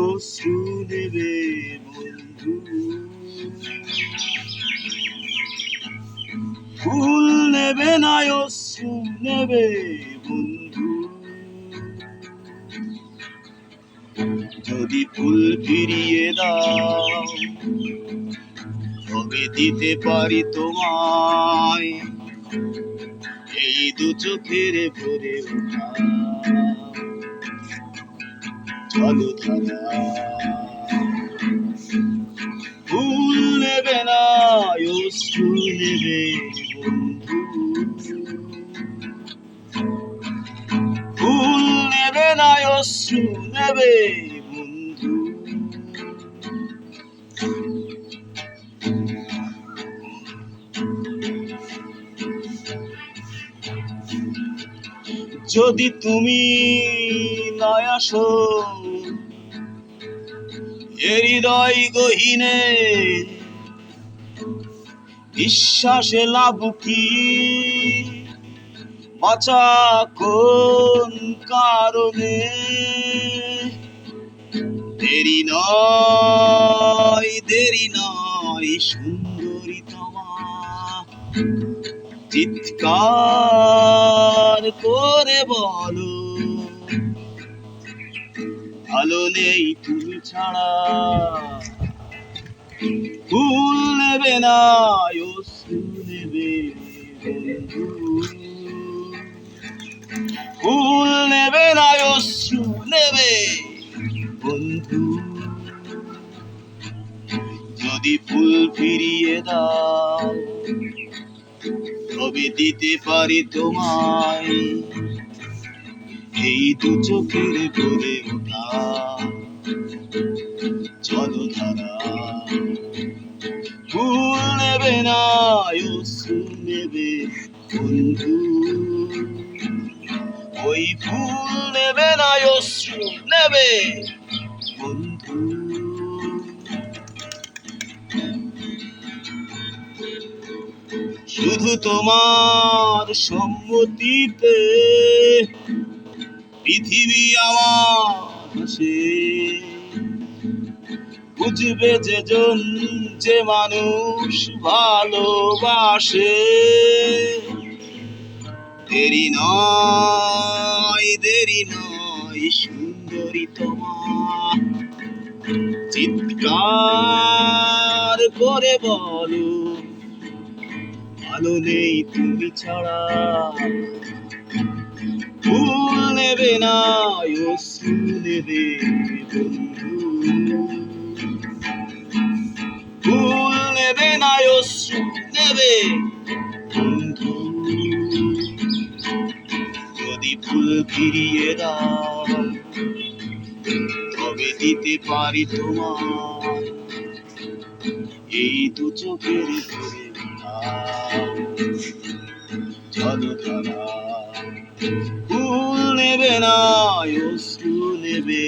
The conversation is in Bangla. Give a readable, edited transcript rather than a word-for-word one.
অশ্রু নেবে বন্ধু, ফুল নেবে না অশ্রু নেবে বন্ধু। যদি ফুল ফিরিয়ে দাও তবে দিতে পারি তোমায় এই দু চোখের ভরে ওঠা জলধারা। ফুল নেবে না অশ্রু নেবে বন্ধু, ফুল নেবে না অশ্রু নেবে বন্ধু। যদি তুমি না আসো এ হৃদয় গহীনে, বিশ্বাসে লাভ কি বাঁচা কোন কারণে। দেরি নয় সুন্দরী তোমা, চিৎকার করে বলো ভালো নেই তুমি ছাড়া। ফুল নেবে না অশ্রু নেবে বন্ধু, ফুল নেবে না অশ্রু নেবে বন্ধু। যদি ফুল ফিরিয়ে দাও তবে দিতে পারি তোমায় এই দু চোখের ভরে ওঠা জলধারা। ফুল নেবে না অশ্রু নেবে বন্ধু, ওই ফুল নেবে না অশ্রু নেবে বন্ধু। শুধু তোমার সম্মতিতে পৃথিবী আমার হাসে, বুঝবে যে জন যে মানুষ ভালোবাসে। দেরি নয় সুন্দরী তোমা, চিৎকার করে বলো ভালো নেই তুমি ছাড়া। ফুল নেবে না অশ্রু নেবে বন্ধু, ফুল নেবে না অশ্রু নেবে বন্ধু। যদি ফুল ফিরিয়ে দাও তবে দিতে পারি তোমার এই দু চোখের ভরে ওঠা জলধারা। ফুল নেবে না অশ্রু নেবে